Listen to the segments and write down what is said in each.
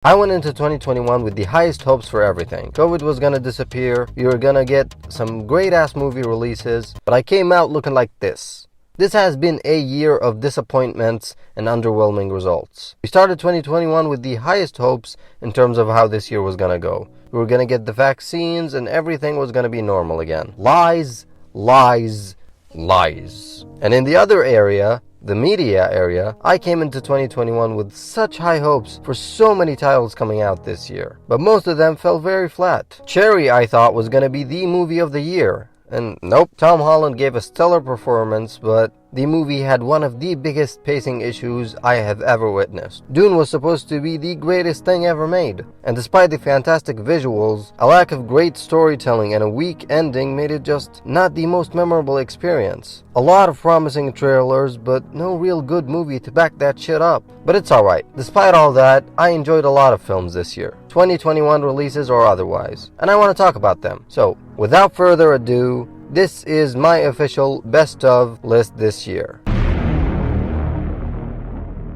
I went into 2021 with the highest hopes for everything. COVID was gonna disappear, we were gonna get some great ass movie releases, but I came out looking like this. This has been a year of disappointments and underwhelming results. We started 2021 with the highest hopes in terms of how this year was gonna go. We were gonna get the vaccines and everything was gonna be normal again. Lies, lies, lies. And in the other area, the media area, I came into 2021 with such high hopes for so many titles coming out this year. But most of them fell very flat. Cherry, I thought, was gonna be the movie of the year. And nope, Tom Holland gave a stellar performance, but the movie had one of the biggest pacing issues I have ever witnessed. Dune was supposed to be the greatest thing ever made, and despite the fantastic visuals, a lack of great storytelling and a weak ending made it just not the most memorable experience. A lot of promising trailers, but no real good movie to back that shit up. But it's alright. Despite all that, I enjoyed a lot of films this year, 2021 releases or otherwise, and I want to talk about them. So, without further ado, this is my official best of list this year.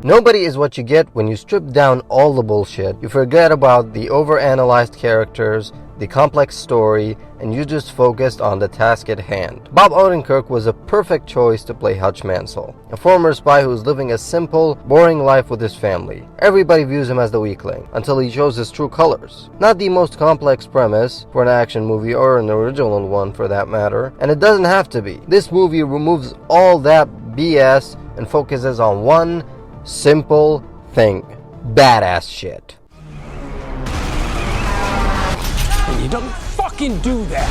Nobody is what you get when you strip down all the bullshit, you forget about the overanalyzed characters, the complex story, and you just focused on the task at hand. Bob Odenkirk was a perfect choice to play Hutch Mansell, a former spy who's living a simple, boring life with his family. Everybody views him as the weakling, until he shows his true colors. Not the most complex premise for an action movie, or an original one for that matter, and it doesn't have to be. This movie removes all that BS and focuses on one simple thing: badass shit. And you don't fucking do that.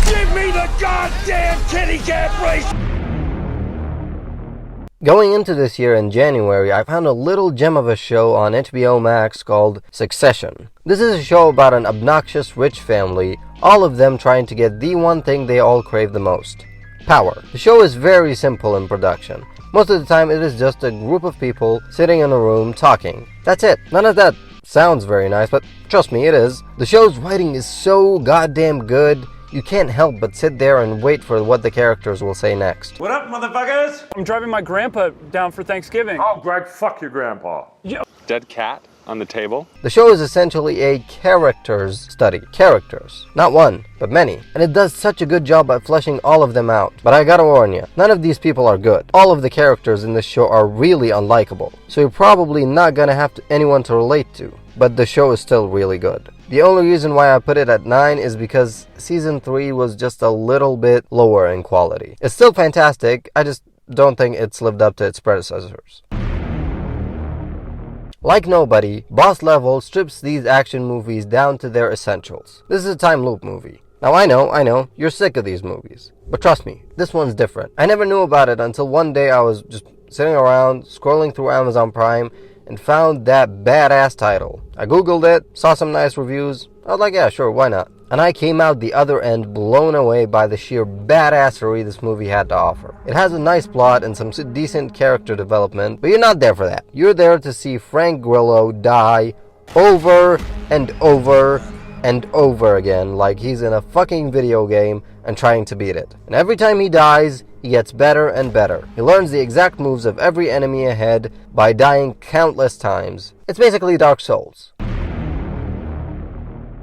Give me the goddamn kitty cat brace! Going into this year in January, I found a little gem of a show on HBO Max called Succession. This is a show about an obnoxious rich family, all of them trying to get the one thing they all crave the most: power. The show is very simple in production. Most of the time it is just a group of people sitting in a room talking. That's it. None of that sounds very nice, but trust me, it is. The show's writing is so goddamn good, you can't help but sit there and wait for what the characters will say next. What up, motherfuckers? I'm driving my grandpa down for Thanksgiving. Oh, Greg, fuck your grandpa. Yeah. Dead cat on the table. The show is essentially a characters study. Characters. Not one, but many. And it does such a good job at fleshing all of them out. But I gotta warn you, none of these people are good. All of the characters in this show are really unlikable. So you're probably not gonna have anyone to relate to. But the show is still really good. The only reason why I put it at 9 is because season 3 was just a little bit lower in quality. It's still fantastic, I just don't think it's lived up to its predecessors. Like nobody, Boss Level strips these action movies down to their essentials. This is a time loop movie. Now I know, you're sick of these movies. But trust me, this one's different. I never knew about it until one day I was just sitting around, scrolling through Amazon Prime, and found that badass title. I googled it, saw some nice reviews. I was like, yeah, sure, why not? And I came out the other end blown away by the sheer badassery this movie had to offer. It has a nice plot and some decent character development, but you're not there for that. You're there to see Frank Grillo die over and over and over again like he's in a fucking video game and trying to beat it. And every time he dies, he gets better and better. He learns the exact moves of every enemy ahead by dying countless times. It's basically Dark Souls.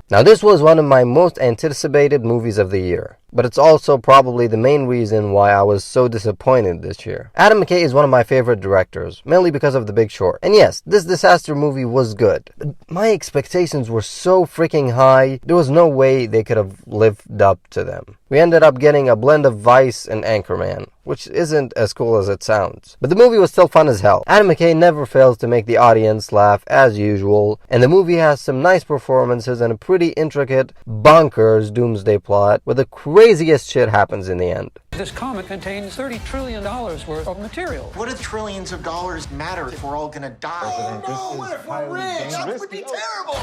Now this was one of my most anticipated movies of the year, but it's also probably the main reason why I was so disappointed this year. Adam McKay is one of my favorite directors, mainly because of The Big Short. And yes, this disaster movie was good, but my expectations were so freaking high, there was no way they could have lived up to them. We ended up getting a blend of Vice and Anchorman, which isn't as cool as it sounds. But the movie was still fun as hell. Adam McKay never fails to make the audience laugh as usual, and the movie has some nice performances and a pretty intricate, bonkers doomsday plot where the craziest shit happens in the end. This comet contains $30 trillion worth of material. What do trillions of dollars matter if we're all gonna die? Oh, no, what if we're rich? That would be terrible.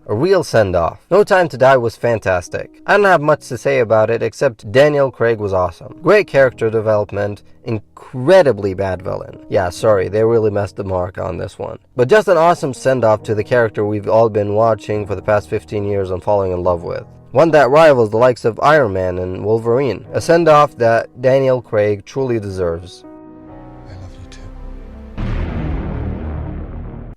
A real send-off. No Time to Die was fantastic. I don't have much to say about it except Daniel Craig was awesome. Great character development, incredibly bad villain. Yeah, sorry, they really messed the mark on this one. But just an awesome send-off to the character we've all been watching for the past 15 years and falling in love with. one that rivals the likes of Iron Man and Wolverine, a send-off that Daniel Craig truly deserves.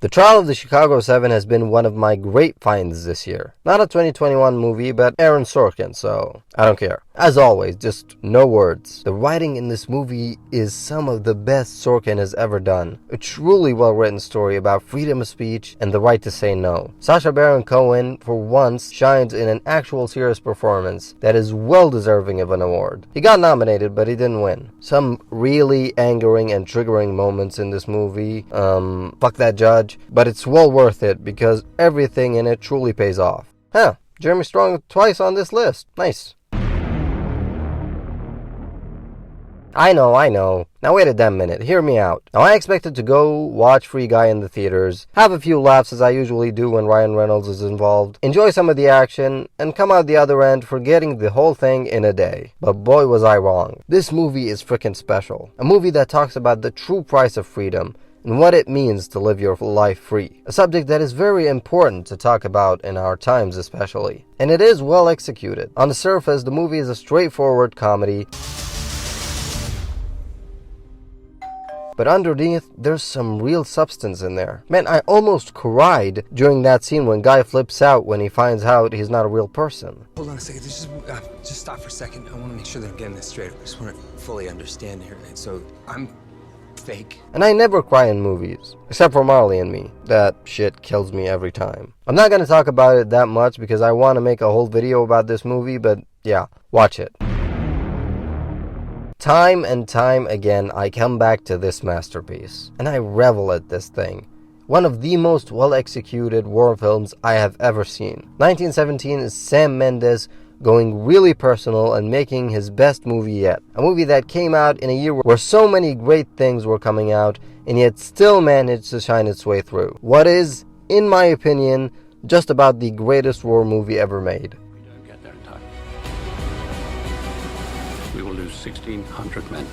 The Trial of the Chicago 7 has been one of my great finds this year. Not a 2021 movie, but Aaron Sorkin, so I don't care. As always, just no words. The writing in this movie is some of the best Sorkin has ever done. A truly well-written story about freedom of speech and the right to say no. Sacha Baron Cohen, for once, shines in an actual serious performance that is well deserving of an award. He got nominated, but he didn't win. Some really angering and triggering moments in this movie. Fuck that judge. But it's well worth it because everything in it truly pays off. Huh, Jeremy Strong twice on this list. Nice. I know. Now wait a damn minute, hear me out. Now I expected to go watch Free Guy in the theaters, have a few laughs as I usually do when Ryan Reynolds is involved, enjoy some of the action, and come out the other end forgetting the whole thing in a day. But boy was I wrong. This movie is frickin' special. A movie that talks about the true price of freedom, and what it means to live your life free. A subject that is very important to talk about in our times especially. And it is well executed. On the surface, the movie is a straightforward comedy, but underneath, there's some real substance in there. Man, I almost cried during that scene when Guy flips out when he finds out he's not a real person. Hold on a second, just stop for a second. I want to make sure that I'm getting this straight. I just want to fully understand here. So, I'm fake. And I never cry in movies, except for Marley and Me. That shit kills me every time. I'm not gonna talk about it that much because I want to make a whole video about this movie, but yeah, watch it. Time and time again, I come back to this masterpiece, and I revel at this thing. One of the most well-executed war films I have ever seen. 1917 is Sam Mendes going really personal and making his best movie yet. A movie that came out in a year where so many great things were coming out, and yet still managed to shine its way through. What is, in my opinion, just about the greatest war movie ever made. Get there in time. We will lose 1,600 men.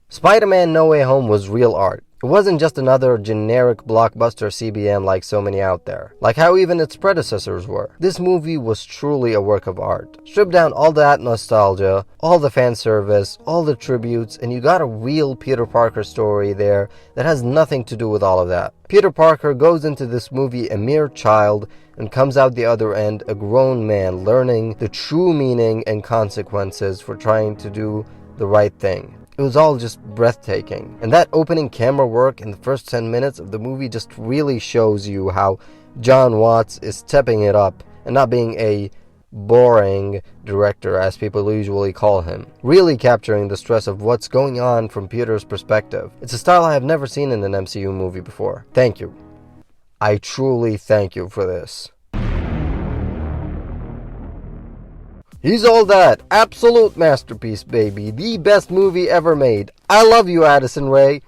Spider-Man No Way Home was real art. It wasn't just another generic blockbuster CBM like so many out there, like how even its predecessors were. This movie was truly a work of art. Strip down all that nostalgia, all the fan service, all the tributes, and you got a real Peter Parker story there that has nothing to do with all of that. Peter Parker goes into this movie a mere child and comes out the other end a grown man learning the true meaning and consequences for trying to do the right thing. It was all just breathtaking. And that opening camera work in the first 10 minutes of the movie just really shows you how John Watts is stepping it up and not being a boring director as people usually call him. Really capturing the stress of what's going on from Peter's perspective. It's a style I have never seen in an MCU movie before. Thank you. I truly thank you for this. He's all that. Absolute masterpiece, baby. The best movie ever made. I love you, Addison Rae.